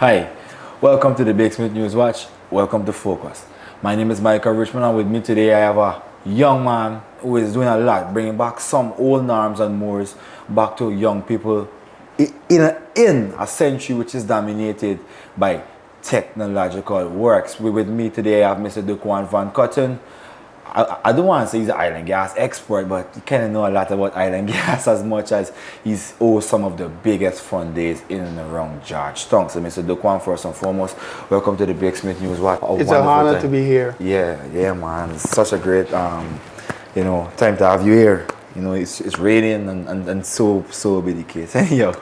Hi, welcome to the Big Smith News Watch. Welcome to Focus. My name is Michael Richmond, and with me today I have a young man who is doing a lot, bringing back some old norms and mores back to young people in a century which is dominated by technological works. With me today I have Mr. Dequawn Vancooten. I don't want to say he's an island gas expert, but he kind of know a lot about island gas as much as he's some of the biggest fun days in and around Georgetown. So, Mr. Dequawn, first and foremost, welcome to the Big Smith News Watch. It's an honor to be here. Yeah, man. It's such a great, time to have you here. You know, it's raining and so be the case. Anyhow,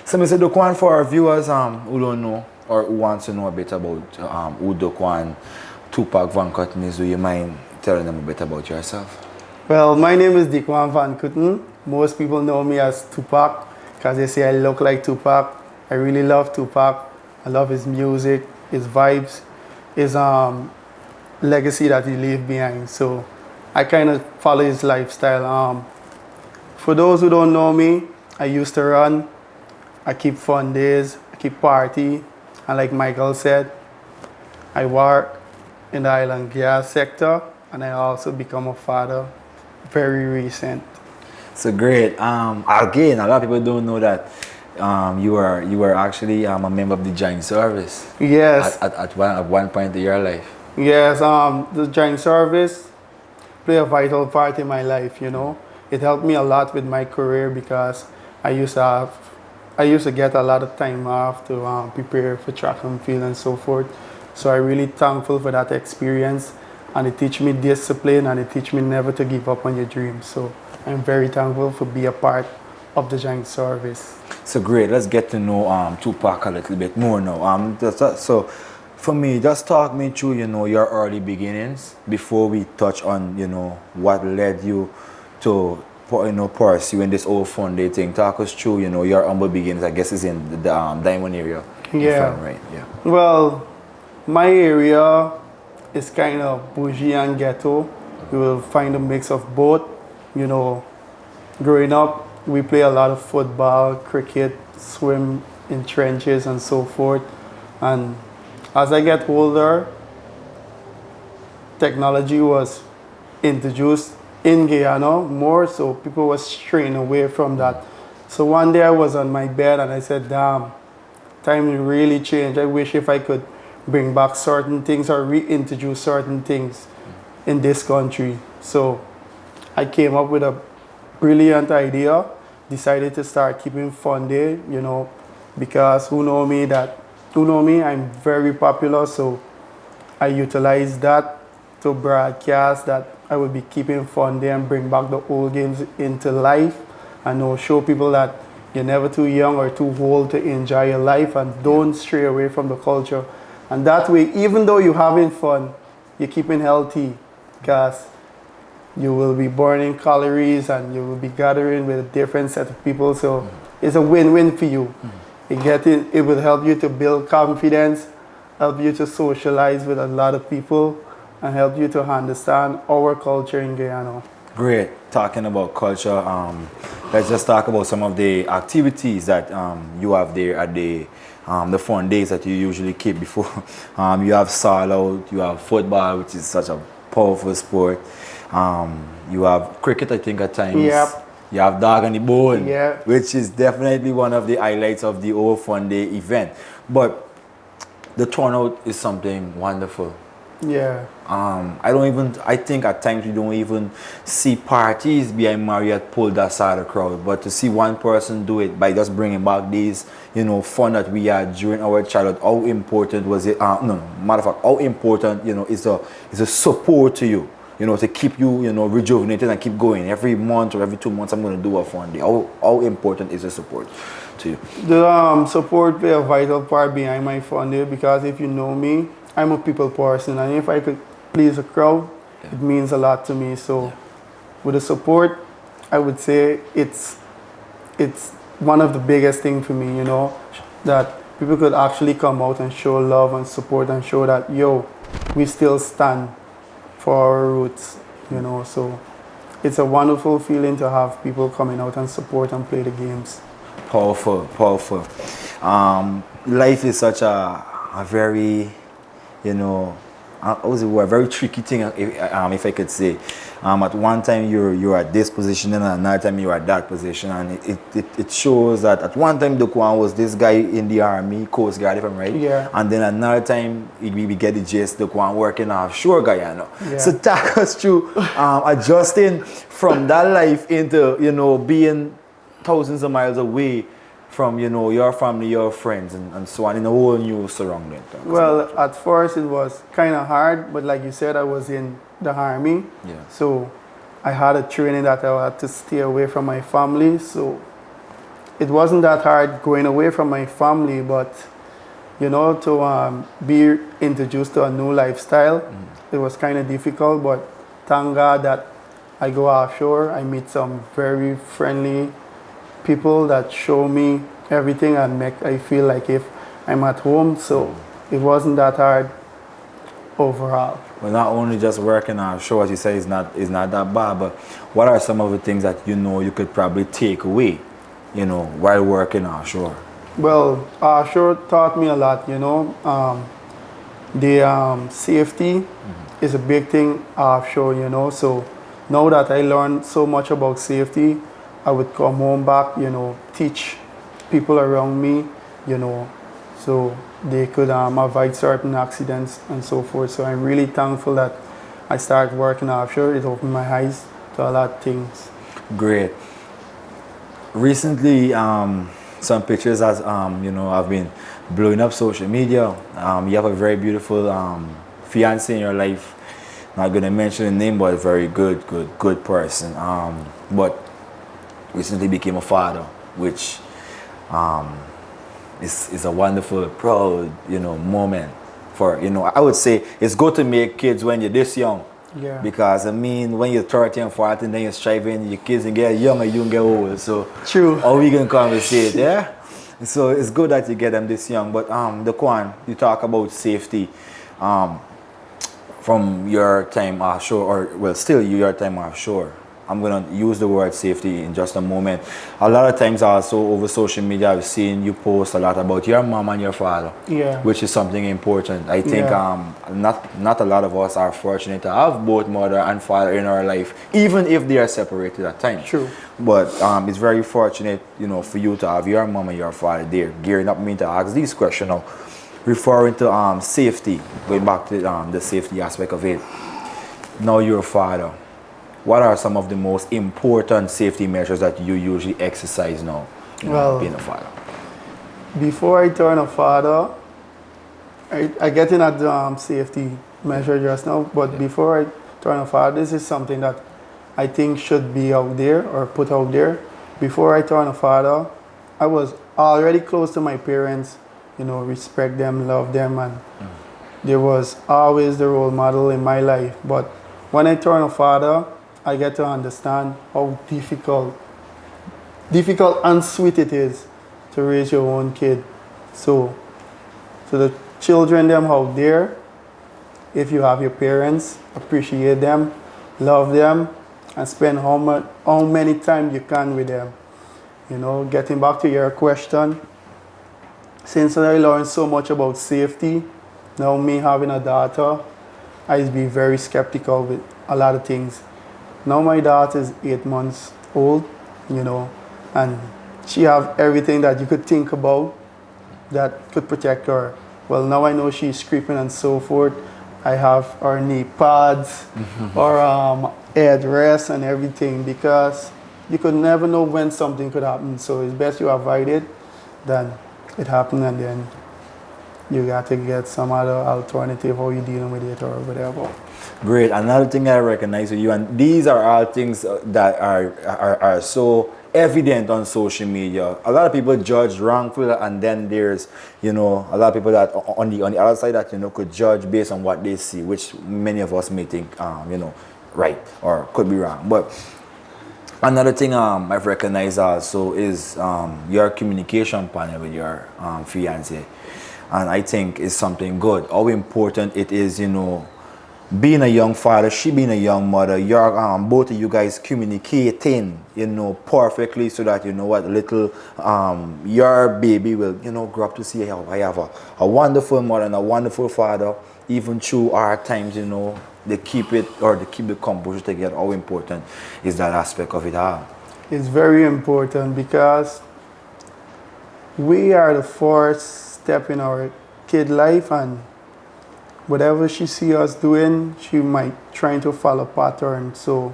so Mr. Dequawn, for our viewers who don't know or who want to know a bit about who Dequawn Tupac Vancooten is, do you mind telling them a bit about yourself? Well, my name is Dequawn Vancooten. Most people know me as Tupac because they say I look like Tupac. I really love Tupac. I love his music, his vibes, his legacy that he left behind. So I kind of follow his lifestyle. For those who don't know me, I used to run. I keep fun days. I keep party. And like Michael said, I work in the island gas sector. And I also become a father very recent. So great. Again, a lot of people don't know that you were actually a member of the Joint Service. Yes. At one point in your life. Yes. The Joint Service played a vital part in my life. You know, it helped me a lot with my career because I used to get a lot of time off to prepare for track and field and so forth. So I'm really thankful for that experience. And it teach me discipline, and it teach me never to give up on your dreams. So I'm very thankful for being a part of the Joint Service. So great. Let's get to know Tupac a little bit more now. So for me, just talk me through, your early beginnings before we touch on, what led you to, pursue in this old fun day thing. Talk us through, your humble beginnings. I guess is in the Diamond area. Yeah. Right. Yeah. Well, my area. It's kind of bougie and ghetto. You will find a mix of both. Growing up, we play a lot of football, cricket, swim in trenches and so forth. And as I get older, technology was introduced in Guyana more, so people were straying away from that. So one day I was on my bed and I said, damn, time really changed. I wish if I could bring back certain things or reintroduce certain things in this country. So I came up with a brilliant idea, decided to start keeping fun day, because who know me, I'm very popular, so I utilize that to broadcast that I will be keeping fun day and bring back the old games into life and show people that you're never too young or too old to enjoy your life and don't stray away from the culture. And that way, even though you're having fun, you're keeping healthy because you will be burning calories and you will be gathering with a different set of people. So it's a win-win for you. It will help you to build confidence, help you to socialize with a lot of people, and help you to understand our culture in Guyana. Great. Talking about culture, let's just talk about some of the activities that you have there at the fun days that you usually keep before. You have sal out, you have football, which is such a powerful sport. You have cricket, I think, at times. Yep. You have dog on the bone, Yep. which is definitely one of the highlights of the whole fun day event. But the turnout is something wonderful. Yeah. I think at times we don't even see parties behind Marriott pull that side of the crowd, but to see one person do it by just bringing back these, fun that we had during our childhood, how important was it? Matter of fact, how important, is a support to you, to keep you, rejuvenated and keep going. Every month or every 2 months, I'm going to do a fun day. How important is the support to you? The support play a vital part behind my fun day because if you know me, I'm a people person, and if I could please a crowd, it means a lot to me. So with the support, I would say it's one of the biggest things for me, that people could actually come out and show love and support and show that, we still stand for our roots, So it's a wonderful feeling to have people coming out and support and play the games. Powerful, powerful. Life is such a very, you know, what was it word? Very tricky thing, if I could say. At one time you're at this position, and another time you're at that position, and it shows that at one time Dequawn was this guy in the army, Coast Guard, if I'm right. Yeah. And then another time we get the gist, Dequawn working offshore, Guyana. Yeah. So talk us through adjusting from that life into, you know, being thousands of miles away from, you know, your family, your friends, and so on, in a whole new surrounding. Well, at first it was kind of hard, but like you said, I was in the army. Yeah. So I had a training that I had to stay away from my family. So it wasn't that hard going away from my family, but, you know, to be introduced to a new lifestyle, it was kind of difficult. But thank God that I go offshore, I meet some very friendly people that show me everything and make I feel like if I'm at home. So it wasn't that hard overall. Well, not only just working offshore, as you say, is not that bad, but what are some of the things that you know you could probably take away, you know, while working offshore? Well, offshore taught me a lot, you know. The safety is a big thing offshore, you know. So now that I learned so much about safety, I would come home back, you know, teach people around me, you know, so they could avoid certain accidents and so forth. So I'm really thankful that I started working offshore. It opened my eyes to a lot of things. Great. Recently, some pictures has, you know, have been blowing up social media. You have a very beautiful fiance in your life. Not gonna mention the name, but a very good person. But recently became a father, which is a wonderful, proud, you know, moment for, you know, I would say it's good to make kids when you're this young. Yeah. Because I mean, when you're 30 and 40, then you're striving, your kids can get young and you can get old. So True. how we can conversate, yeah? So it's good that you get them this young. But Dequawn, you talk about safety from your time offshore, or well, still your time offshore. I'm going to use the word safety in just a moment. A lot of times also over social media, I've seen you post a lot about your mom and your father, Yeah. which is something important. I think Yeah. not a lot of us are fortunate to have both mother and father in our life, even if they are separated at times. True. But it's very fortunate, you know, for you to have your mom and your father there. Gearing up me to ask these questions now, referring to safety, going back to the safety aspect of it. Now you're a father. What are some of the most important safety measures that you usually exercise now, you know, Well, being a father? Before I turn a father, I get in at the safety measure just now, but before I turn a father, this is something that I think should be out there or put out there. Before I turn a father, I was already close to my parents, you know, respect them, love them, and there was always the role model in my life. But when I turn a father, I get to understand how difficult and sweet it is to raise your own kid. So the children them out there, if you have your parents, appreciate them, love them, and spend how many time you can with them. You know, getting back to your question, since I learned so much about safety, now me having a daughter, I be very skeptical with a lot of things. Now my daughter is 8 months old, you know, and she have everything that you could think about that could protect her. Well, now I know she's creeping and so forth. I have her knee pads or headrest and everything, because you could never know when something could happen. So it's best you avoid it than it happen, and then you got to get some other alternative how you dealing with it or whatever. Great. Another thing I recognize with you, and these are all things that are so evident on social media. A lot of people judge wrongful, and then there's, you know, a lot of people that on the other side that, you know, could judge based on what they see, which many of us may think, you know, right or could be wrong. But another thing I've recognized also is your communication panel with your fiance, and I think is something good. How important it is, you know, being a young father, she being a young mother, you're both of you guys communicating, you know, perfectly, so that, you know what, little your baby will, you know, grow up to see how I have a wonderful mother and a wonderful father. Even through hard times, you know, they keep the composure together. How important is that aspect of it all? It's very important because we are the first step in our kid life, and whatever she see us doing, she might trying to follow pattern. So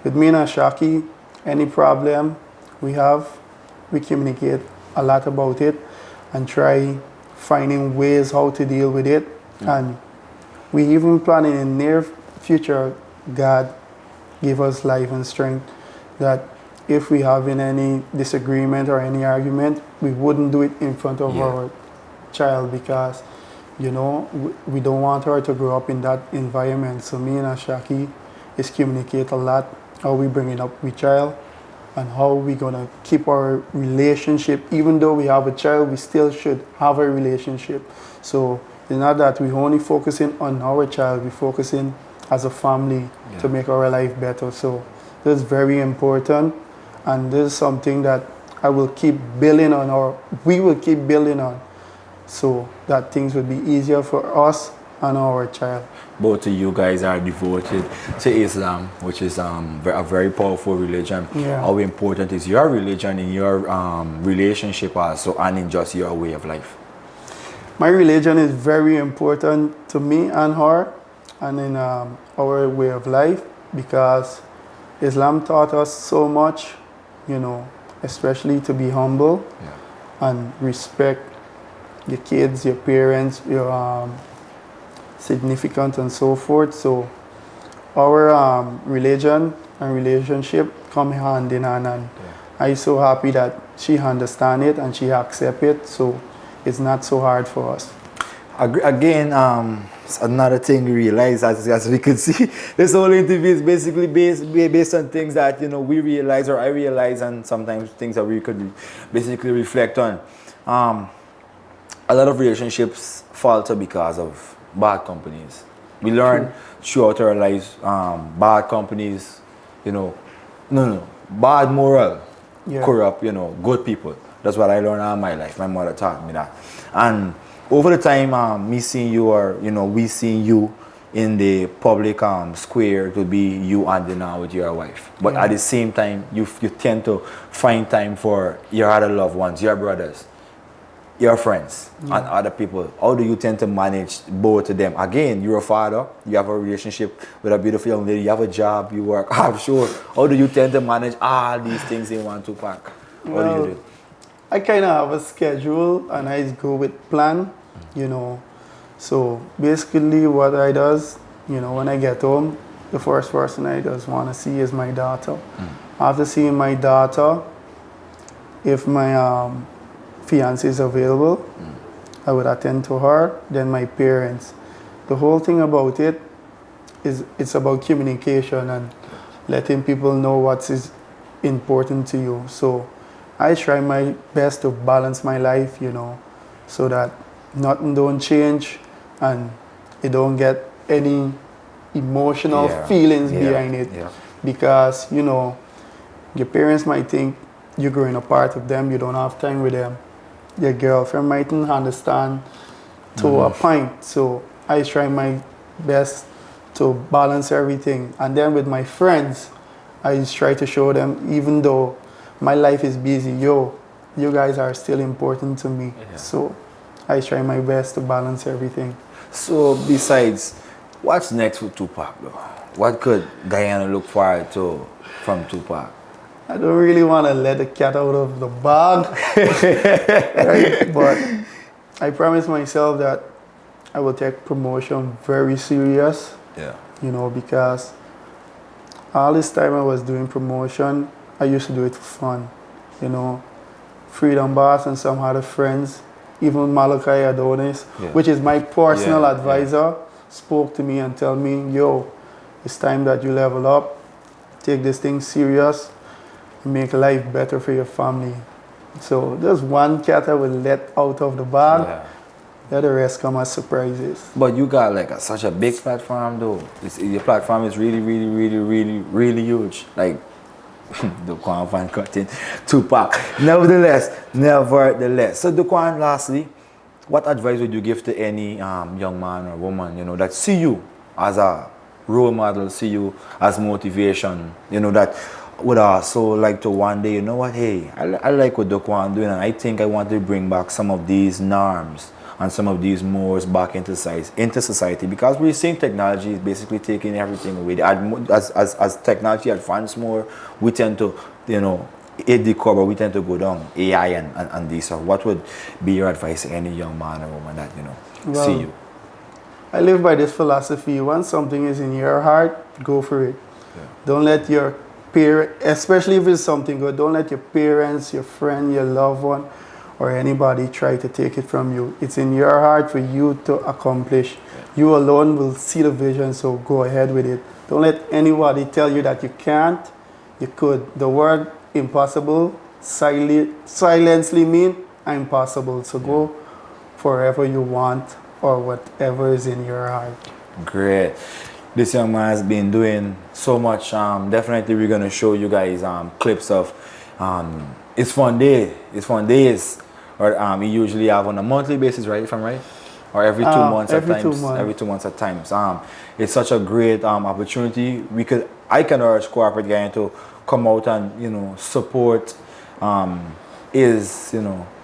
with me and Ashaki, any problem we have, we communicate a lot about it and try finding ways how to deal with it. And we even plan in the near future, God give us life and strength, that if we have in any disagreement or any argument, we wouldn't do it in front of our child, because you know, we don't want her to grow up in that environment. So me and Ashaki is communicate a lot, how we bringing up with child and how we gonna keep our relationship. Even though we have a child, we still should have a relationship. So it's not that we only focusing on our child, we focusing as a family to make our life better. So this is very important, and this is something that I will keep building on, or we will keep building on, so that things would be easier for us and our child. Both of you guys are devoted to Islam, which is a very powerful religion. Yeah. How important is your religion in your relationship also, and in just your way of life? My religion is very important to me and her, and in our way of life, because Islam taught us so much, you know, especially to be humble and respect your kids, your parents, your significant, and so forth. So our religion and relationship come hand in hand, and I'm so happy that she understands it and she accepts it. So it's not so hard for us. Again, another thing we realize, as we could see, this whole interview is basically based on things that, you know, we realize, or I realize, and sometimes things that we could basically reflect on. A lot of relationships falter because of bad companies. We learn throughout our lives, bad companies, you know, bad moral, corrupt, you know, good people. That's what I learned all my life. My mother taught me that. And over the time, me seeing you, or, you know, we seeing you in the public square, to be you and dinner with your wife. But at the same time, you tend to find time for your other loved ones, your brothers, your friends, and other people. How do you tend to manage both of them? Again, you're a father, you have a relationship with a beautiful young lady, you have a job, you work, I'm sure. How do you tend to manage all these things in one, two pack? What do you do? I kind of have a schedule, and I go with plan, you know. So basically what I does, you know, when I get home, the first person I just want to see is my daughter. After seeing my daughter, if my fiance is available, I would attend to her, then my parents. The whole thing about it is it's about communication and letting people know what is important to you. So I try my best to balance my life, you know, so that nothing don't change and it don't get any emotional feelings behind it. Because, you know, your parents might think you're growing apart with them, you don't have time with them. Your girlfriend mightn't understand to a point. So I try my best to balance everything. And then with my friends, I just try to show them, even though my life is busy, you guys are still important to me. So I try my best to balance everything. So besides, what's next with Tupac though? What could Guyana look forward to from Tupac? I don't really want to let the cat out of the bag, right? But I promise myself that I will take promotion very serious. You know, because all this time I was doing promotion, I used to do it for fun. You know, Freedom Boss and some other friends, even Malachi Adonis, which is my personal advisor, spoke to me and tell me, yo, it's time that you level up, take this thing serious, make life better for your family. So there's one cat I will let out of the bag, Yeah, the rest come as surprises. But you got like such a big platform though. Your platform is really, really, really, really, really huge. Like Dequawn Vancooten, Tupac. Nevertheless. So Dequawn, lastly, what advice would you give to any young man or woman, that see you as a role model, see you as motivation, that would also like to one day, you know what, hey, I like what Dequawn doing, and I think I want to bring back some of these norms and some of these mores back into society, because we're seeing technology is basically taking everything away. As technology advances more, we tend to, hit the core, but we tend to go down AI and this. So what would be your advice to any young man or woman that, Well, see you? I live by this philosophy. Once something is in your heart, go for it. Yeah. Don't let your parent, especially if it's something good, don't let your parents, your friend, your loved one, or anybody try to take it from you. It's in your heart for you to accomplish. Yeah. You alone will see the vision, so go ahead with it. Don't let anybody tell you that you can't. You could. The word impossible silently mean impossible. So go forever you want or whatever is in your heart. Great. This young man has been doing so much. Definitely we're going to show you guys clips of it's fun day. It's fun days. Or we usually have on a monthly basis, right? If I'm right, or every 2 months at times. 2 months. Every 2 months at times. It's such a great opportunity. I can urge corporate guy to come out and support. Is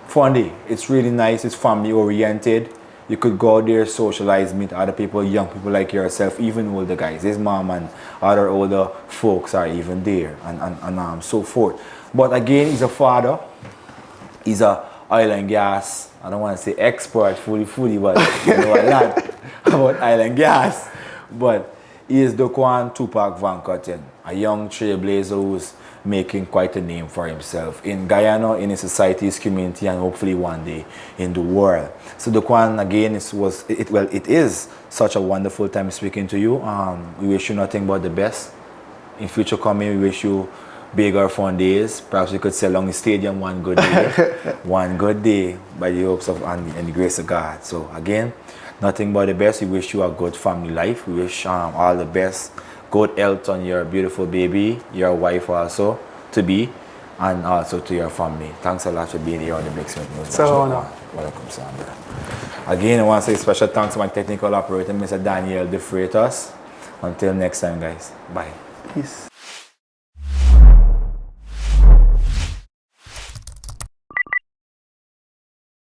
fun day. It's really nice. It's family oriented. You could go out there, socialize, meet other people, young people like yourself, even older guys. His mom and other older folks are even there, and so forth. But again, he's a father. He's a oil and gas, I don't want to say expert fully, but you know a lot about oil and gas. But he is Dequawn Tupac Vancooten, a young trailblazer who's making quite a name for himself in Guyana, in his society, his community, and hopefully one day in the world. So Dequawn, again, it is such a wonderful time speaking to you. We wish you nothing but the best. In future coming, we wish you bigger fun days. Perhaps we could sell on the stadium one good day. One good day by the hopes of and the grace of God. So again, nothing but the best. We wish you a good family life. We wish all the best. Good health on your beautiful baby, your wife also to be, and also to your family. Thanks a lot for being here on the Big Smith News. So, welcome, Sandra. Again, I want to say special thanks to my technical operator, Mr. Daniel De Freitas. Until next time, guys. Bye. Peace.